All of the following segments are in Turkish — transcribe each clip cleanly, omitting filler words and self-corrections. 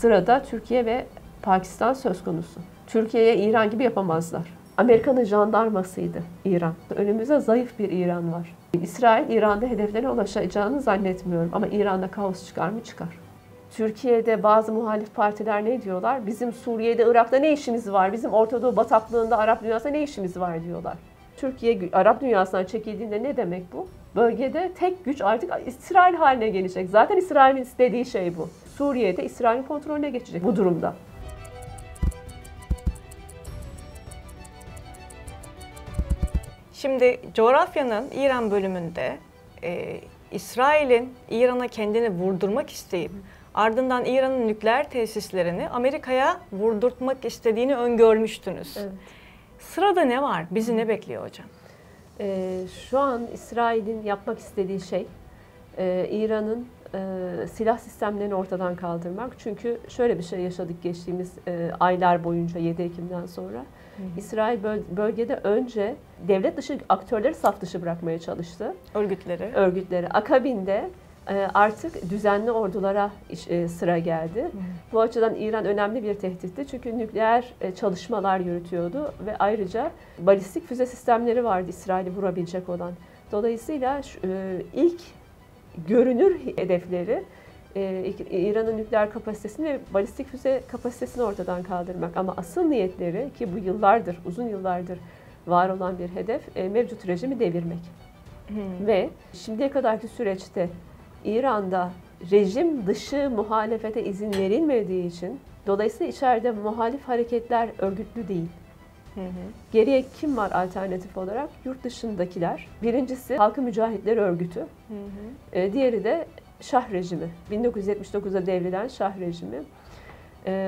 sırada Türkiye ve Pakistan söz konusu. Türkiye'ye İran gibi yapamazlar. Amerika'nın jandarmasıydı İran. Önümüzde zayıf bir İran var. İsrail, İran'da hedeflerine ulaşacağını zannetmiyorum. Ama İran'da kaos çıkar mı? Çıkar. Türkiye'de bazı muhalif partiler ne diyorlar? Bizim Suriye'de, Irak'ta ne işimiz var? Bizim Orta Doğu bataklığında, Arap dünyasında ne işimiz var diyorlar. Türkiye Arap dünyasından çekildiğinde ne demek bu? Bölgede tek güç artık İsrail haline gelecek. Zaten İsrail'in istediği şey bu. Suriye'de İsrail'in kontrolüne geçecek bu durumda. Şimdi coğrafyanın İran bölümünde İsrail'in İran'a kendini vurdurmak isteyip ardından İran'ın nükleer tesislerini Amerika'ya vurdurtmak istediğini öngörmüştünüz. Evet. Sırada ne var? Bizi ne bekliyor hocam? Şu an İsrail'in yapmak istediği şey İran'ın silah sistemlerini ortadan kaldırmak. Çünkü şöyle bir şey yaşadık geçtiğimiz aylar boyunca 7 Ekim'den sonra. İsrail bölgede önce devlet dışı aktörleri saf dışı bırakmaya çalıştı. Örgütleri. Akabinde artık düzenli ordulara sıra geldi. Bu açıdan İran önemli bir tehditti. Çünkü nükleer çalışmalar yürütüyordu ve ayrıca balistik füze sistemleri vardı İsrail'i vurabilecek olan. Dolayısıyla ilk görünür hedefleri İran'ın nükleer kapasitesini ve balistik füze kapasitesini ortadan kaldırmak. Ama asıl niyetleri, ki bu yıllardır, uzun yıllardır var olan bir hedef, mevcut rejimi devirmek. Ve şimdiye kadarki süreçte İran'da rejim dışı muhalefete izin verilmediği için, dolayısıyla içeride muhalif hareketler örgütlü değil. Geriye kim var alternatif olarak? Yurt dışındakiler. Birincisi Halkın Mücahitleri Örgütü. Diğeri de Şah rejimi. 1979'da devrilen Şah rejimi.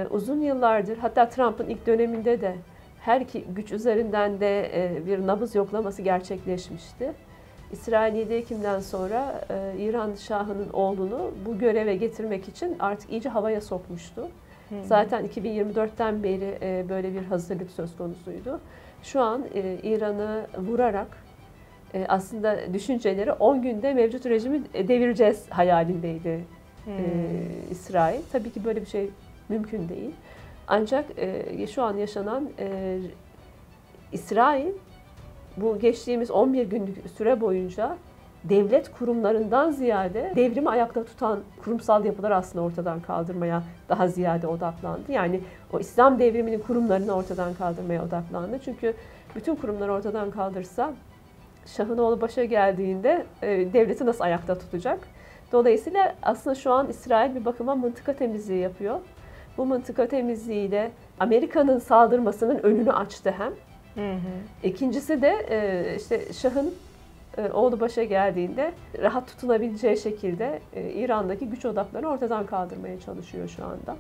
Uzun yıllardır, hatta Trump'ın ilk döneminde de her iki güç üzerinden de bir nabız yoklaması gerçekleşmişti. İsrail 7 Ekim'den sonra İran Şahı'nın oğlunu bu göreve getirmek için artık iyice havaya sokmuştu. Zaten 2024'ten beri böyle bir hazırlık söz konusuydu. Şu an İran'ı vurarak aslında düşünceleri 10 günde mevcut rejimi devireceğiz hayalindeydi İsrail. Tabii ki böyle bir şey mümkün değil. Ancak şu an yaşanan İsrail bu geçtiğimiz 11 günlük süre boyunca devlet kurumlarından ziyade devrimi ayakta tutan kurumsal yapıları aslında ortadan kaldırmaya daha ziyade odaklandı. Yani o İslam devriminin kurumlarını ortadan kaldırmaya odaklandı. Çünkü bütün kurumları ortadan kaldırsa Şah'ın oğlu başa geldiğinde devleti nasıl ayakta tutacak? Dolayısıyla aslında şu an İsrail bir bakıma mıntıka temizliği yapıyor. Bu mıntıka temizliğiyle Amerika'nın saldırmasının önünü açtı hem. İkincisi de işte Şah'ın oğlu başa geldiğinde rahat tutunabileceği şekilde İran'daki güç odaklarını ortadan kaldırmaya çalışıyor şu anda.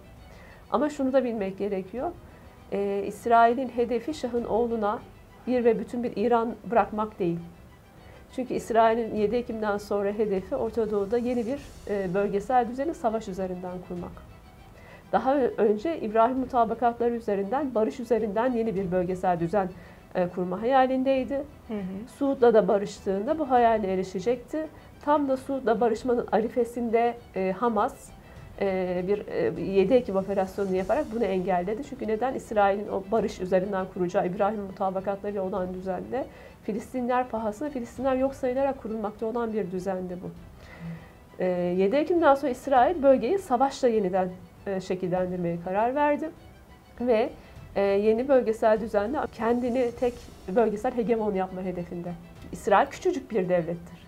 Ama şunu da bilmek gerekiyor. İsrail'in hedefi Şah'ın oğluna bir ve bütün bir İran bırakmak değil. Çünkü İsrail'in 7 Ekim'den sonra hedefi Orta Doğu'da yeni bir bölgesel düzeni savaş üzerinden kurmak. Daha önce İbrahim mutabakatları üzerinden, barış üzerinden yeni bir bölgesel düzen kurma hayalindeydi. Suud'la da barıştığında bu hayale erişecekti. Tam da Suud'la barışmanın arifesinde Hamas bir 7 Ekim operasyonunu yaparak bunu engelledi. Çünkü neden? İsrail'in o barış üzerinden kuracağı İbrahim mutabakatları olan düzende Filistinler pahasına, Filistinler yok sayılarak kurulmakta olan bir düzendi bu. 7 Ekim'den sonra İsrail bölgeyi savaşla yeniden şekillendirmeye karar verdi. Ve yeni bölgesel düzenle kendini tek bölgesel hegemon yapma hedefinde. İsrail küçücük bir devlettir.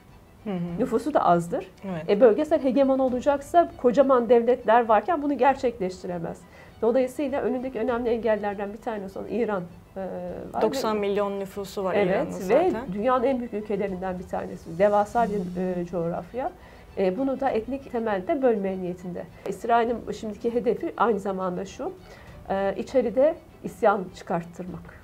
Nüfusu da azdır. Evet. Bölgesel hegemon olacaksa kocaman devletler varken bunu gerçekleştiremez. Dolayısıyla önündeki önemli engellerden bir tanesi olan İran var. 90 milyon nüfusu var evet, İran'ın zaten. Ve dünyanın en büyük ülkelerinden bir tanesi. Devasa bir coğrafya. Bunu da etnik temelde bölmeye niyetinde. İsrail'in şimdiki hedefi aynı zamanda şu, içeride isyan çıkarttırmak.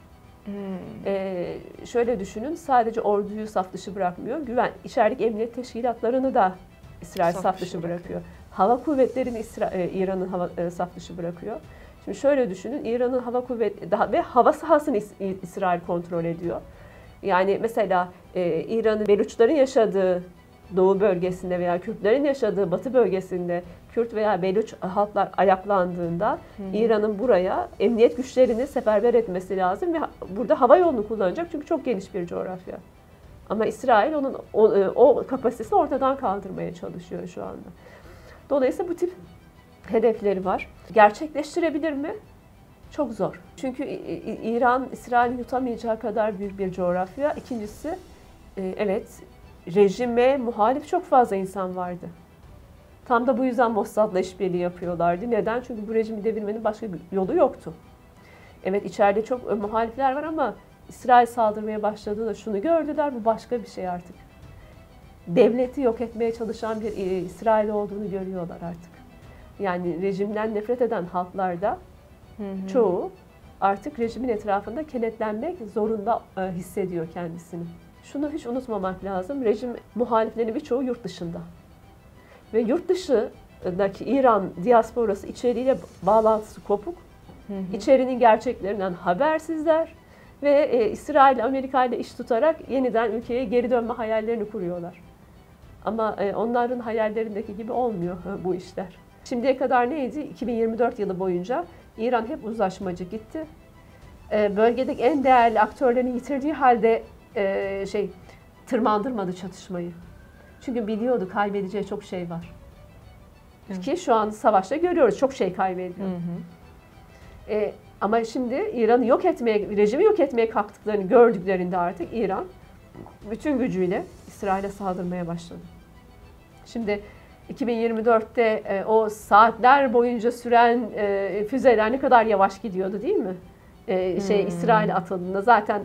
Şöyle düşünün, sadece orduyu saf dışı bırakmıyor, içerideki emniyet teşkilatlarını da İsrail saf dışı bırakıyor. Hava kuvvetlerini İran'ın saf dışı bırakıyor. Şimdi şöyle düşünün, İran'ın hava kuvveti ve hava sahasını İsrail kontrol ediyor. Yani mesela İran'ın Beluçların yaşadığı Doğu bölgesinde veya Kürtlerin yaşadığı Batı bölgesinde Kürt veya Beluç halklar ayaklandığında İran'ın buraya emniyet güçlerini seferber etmesi lazım ve burada hava yolunu kullanacak çünkü çok geniş bir coğrafya. Ama İsrail onun o kapasitesini ortadan kaldırmaya çalışıyor şu anda. Dolayısıyla bu tip hedefleri var. Gerçekleştirebilir mi? Çok zor. Çünkü İran, İsrail'i yutamayacağı kadar büyük bir coğrafya. İkincisi, evet, rejime muhalif çok fazla insan vardı. Tam da bu yüzden Mossad'la işbirliği yapıyorlardı. Neden? Çünkü bu rejimi devirmenin başka bir yolu yoktu. Evet, içeride çok muhalifler var ama İsrail saldırmaya başladığında şunu gördüler, bu başka bir şey artık. Devleti yok etmeye çalışan bir İsrail olduğunu görüyorlar artık. Yani rejimden nefret eden halklarda çoğu artık rejimin etrafında kenetlenmek zorunda hissediyor kendisini. Şunu hiç unutmamak lazım, rejim muhaliflerinin birçoğu yurt dışında. Ve yurt dışındaki İran diasporası içeriğiyle bağlantısı kopuk. İçerinin gerçeklerinden habersizler ve İsrail, Amerika ile iş tutarak yeniden ülkeye geri dönme hayallerini kuruyorlar. Ama onların hayallerindeki gibi olmuyor bu işler. Şimdiye kadar neydi? 2024 yılı boyunca İran hep uzlaşmacı gitti. Bölgedeki en değerli aktörlerini yitirdiği halde tırmandırmadı çatışmayı. Çünkü biliyordu kaybedeceği çok şey var. Ki şu an savaşta görüyoruz çok şey kaybediyor. Ama şimdi İran'ı yok etmeye, rejimi yok etmeye kalktıklarını gördüklerinde artık İran bütün gücüyle İsrail'e saldırmaya başladı. Şimdi 2024'te o saatler boyunca süren füzeler ne kadar yavaş gidiyordu değil mi? İsrail'e atıldığında zaten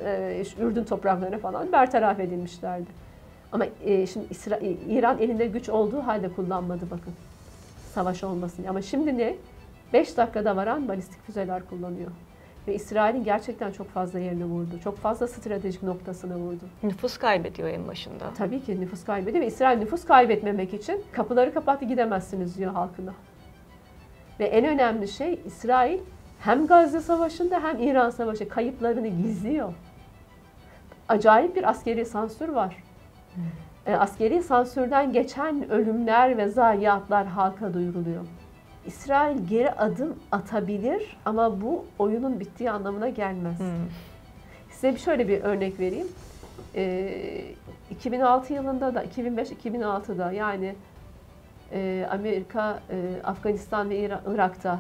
Ürdün topraklarına falan bertaraf edilmişlerdi. Ama şimdi İran elinde güç olduğu halde kullanmadı bakın. Savaş olmasın. Ama şimdi ne? 5 dakikada varan balistik füzeler kullanıyor. Ve İsrail'in gerçekten çok fazla yerini vurdu. Çok fazla stratejik noktasını vurdu. Nüfus kaybediyor en başında. Tabii ki nüfus kaybediyor ve İsrail nüfus kaybetmemek için kapıları kapattı gidemezsiniz diyor halkına. Ve en önemli şey İsrail hem Gazze Savaşı'nda hem İran Savaşı kayıplarını gizliyor. Acayip bir askeri sansür var. Askeri sansürden geçen ölümler ve zayiatlar halka duyuruluyor. İsrail geri adım atabilir ama bu oyunun bittiği anlamına gelmez. Size şöyle bir örnek vereyim. 2006 yılında da 2005-2006'da yani Amerika, Afganistan ve Irak'ta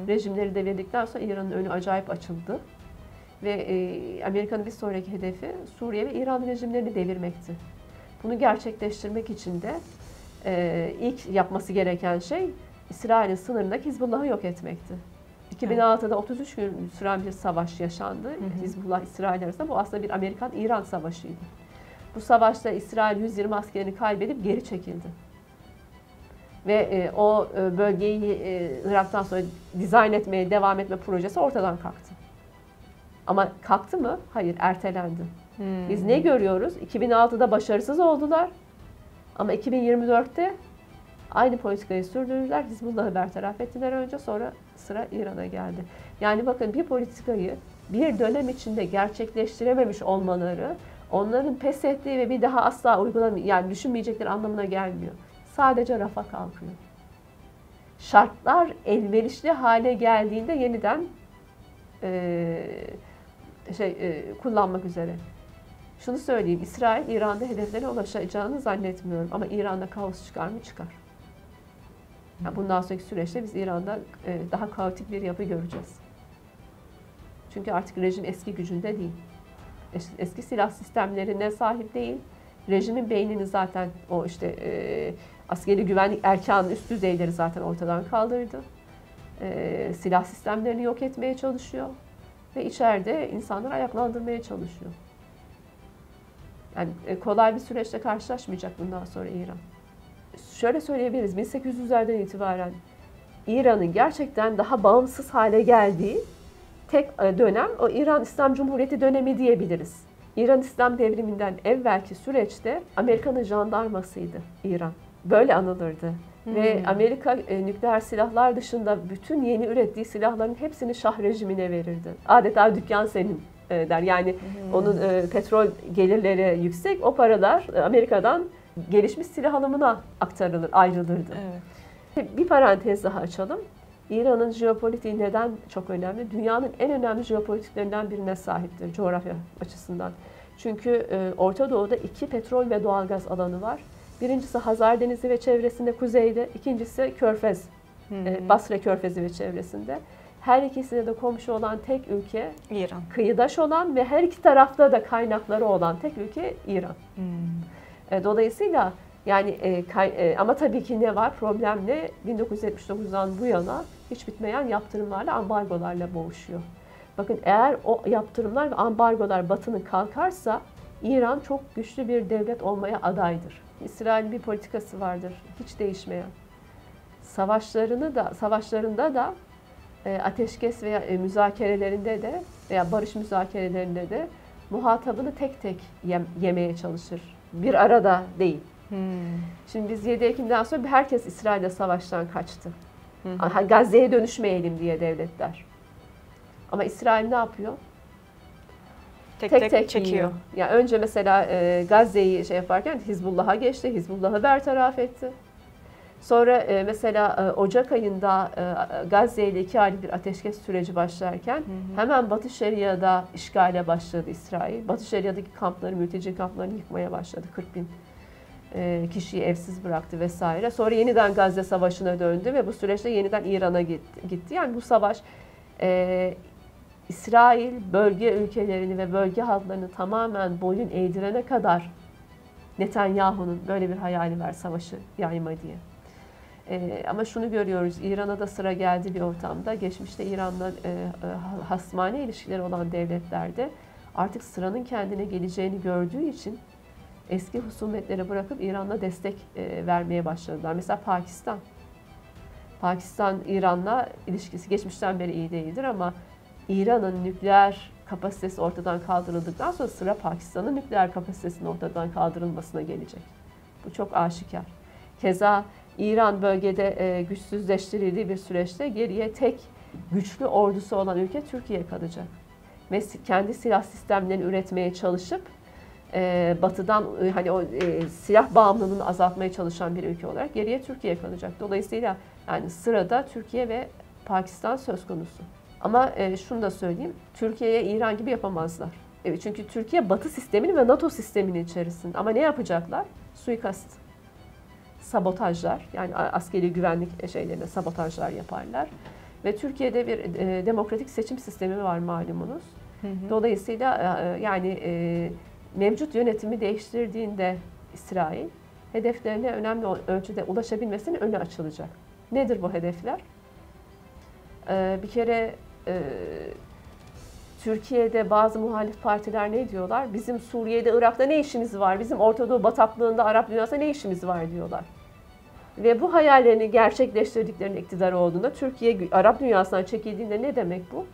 rejimleri devirdikten sonra İran'ın önü acayip açıldı. Ve Amerika'nın bir sonraki hedefi Suriye ve İran rejimlerini devirmekti. Bunu gerçekleştirmek için de ilk yapması gereken şey İsrail'in sınırındaki Hizbullah'ı yok etmekti. 2006'da 33 gün süren bir savaş yaşandı. Hizbullah-İsrail arasında. Bu aslında bir Amerikan-İran savaşıydı. Bu savaşta İsrail 120 askerini kaybedip geri çekildi. Ve o bölgeyi Irak'tan sonra dizayn etmeye devam etme projesi ortadan kalktı. Ama kalktı mı? Hayır, ertelendi. Biz ne görüyoruz? 2006'da başarısız oldular. Ama 2024'te aynı politikayı sürdürdüler. Hizbullah'ı bertaraf ettiler önce, sonra sıra İran'a geldi. Yani bakın bir politikayı bir dönem içinde gerçekleştirememiş olmaları onların pes ettiği ve bir daha asla yani düşünmeyecekleri anlamına gelmiyor. Sadece rafa kalkıyor. Şartlar elverişli hale geldiğinde yeniden kullanmak üzere. Şunu söyleyeyim, İsrail İran'da hedeflerine ulaşacağını zannetmiyorum ama İran'da kaos çıkar mı? Çıkar. Yani bundan sonraki süreçte biz İran'da daha kaotik bir yapı göreceğiz. Çünkü artık rejim eski gücünde değil. Eski silah sistemlerine sahip değil. Rejimin beynini zaten o askeri güvenlik erkanının üst düzeyleri zaten ortadan kaldırdı. Silah sistemlerini yok etmeye çalışıyor. Ve içeride insanları ayaklandırmaya çalışıyor. Yani kolay bir süreçle karşılaşmayacak bundan sonra İran. Şöyle söyleyebiliriz, 1800'lerden itibaren İran'ın gerçekten daha bağımsız hale geldiği tek dönem o İran İslam Cumhuriyeti dönemi diyebiliriz. İran İslam devriminden evvelki süreçte Amerika'nın jandarmasıydı İran. Böyle anılırdı. Ve Amerika nükleer silahlar dışında bütün yeni ürettiği silahların hepsini Şah rejimine verirdi. Adeta dükkan senin der. Yani onun petrol gelirleri yüksek. O paralar Amerika'dan gelişmiş silah alımına aktarılır, ayrılırdı. Evet. Bir parantez daha açalım. İran'ın jeopolitiği neden çok önemli? Dünyanın en önemli jeopolitiklerinden birine sahiptir coğrafya açısından. Çünkü Orta Doğu'da 2 petrol ve doğalgaz alanı var. Birincisi Hazar Denizi ve çevresinde kuzeyde, ikincisi Körfez, Basra Körfezi ve çevresinde. Her ikisine de komşu olan tek ülke İran. Kıyıdaş olan ve her iki tarafta da kaynakları olan tek ülke İran. Dolayısıyla yani ama tabii ki ne var? Problem ne? 1979'dan bu yana hiç bitmeyen yaptırımlarla, ambargolarla boğuşuyor. Bakın eğer o yaptırımlar ve ambargolar Batı'nın kalkarsa İran çok güçlü bir devlet olmaya adaydır. İsrail'in bir politikası vardır, hiç değişmeyen. Savaşlarında da ateşkes veya müzakerelerinde de veya barış müzakerelerinde de muhatabını tek tek yemeye çalışır. Bir arada değil. Şimdi biz 7 Ekim'den sonra herkes İsrail'le savaştan kaçtı. Gazze'ye dönüşmeyelim diye devletler. Ama İsrail ne yapıyor? Tek tek çekiyor. Yani önce mesela Gazze'yi yaparken Hizbullah'a geçti. Hizbullah'ı bertaraf etti. Sonra mesela Ocak ayında Gazze ile 2 aylık bir ateşkes süreci başlarken hemen Batı Şeria'da işgale başladı İsrail. Batı Şeria'daki kampları, mülteci kamplarını yıkmaya başladı. 40 bin kişiyi evsiz bıraktı vesaire. Sonra yeniden Gazze Savaşı'na döndü ve bu süreçte yeniden İran'a gitti. Yani bu savaş İsrail bölge ülkelerini ve bölge halklarını tamamen boyun eğdirene kadar Netanyahu'nun böyle bir hayali var, savaşı yayma diye. Ama şunu görüyoruz, İran'a da sıra geldi bir ortamda. Geçmişte İran'la hasmane ilişkileri olan devletlerde artık sıranın kendine geleceğini gördüğü için eski husumetleri bırakıp İran'la destek vermeye başladılar. Mesela Pakistan. Pakistan İran'la ilişkisi geçmişten beri iyi değildir ama İran'ın nükleer kapasitesi ortadan kaldırıldıktan sonra sıra Pakistan'ın nükleer kapasitesinin ortadan kaldırılmasına gelecek. Bu çok aşikar. Keza İran bölgede güçsüzleştirildiği bir süreçte geriye tek güçlü ordusu olan ülke Türkiye kalacak. Ve kendi silah sistemlerini üretmeye çalışıp Batı'dan hani o silah bağımlılığını azaltmaya çalışan bir ülke olarak geriye Türkiye kalacak. Dolayısıyla yani sırada Türkiye ve Pakistan söz konusu. Ama şunu da söyleyeyim, Türkiye'ye İran gibi yapamazlar. Çünkü Türkiye Batı sisteminin ve NATO sisteminin içerisinde. Ama ne yapacaklar? Suikast, sabotajlar, yani askeri güvenlik şeylerine sabotajlar yaparlar. Ve Türkiye'de bir demokratik seçim sistemi var malumunuz. Dolayısıyla yani mevcut yönetimi değiştirdiğinde İsrail hedeflerine önemli ölçüde ulaşabilmesinin önü açılacak. Nedir bu hedefler? Bir kere Türkiye'de bazı muhalif partiler ne diyorlar? Bizim Suriye'de, Irak'ta ne işimiz var? Bizim Orta Doğu bataklığında, Arap dünyasında ne işimiz var diyorlar. Ve bu hayallerini gerçekleştirdiklerinin iktidar olduğunda Türkiye Arap dünyasından çekildiğinde ne demek bu?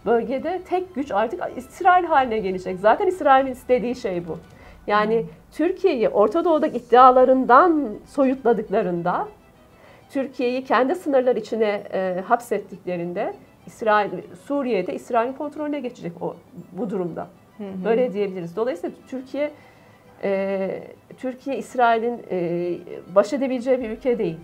Bölgede tek güç artık İsrail haline gelecek. Zaten İsrail'in istediği şey bu. Yani Türkiye'yi Orta Doğu'daki iddialarından soyutladıklarında, Türkiye'yi kendi sınırlar içine hapsettiklerinde Suriye'de İsrail'in kontrolüne geçecek bu durumda. Böyle diyebiliriz. Dolayısıyla Türkiye İsrail'in baş edebileceği bir ülke değil.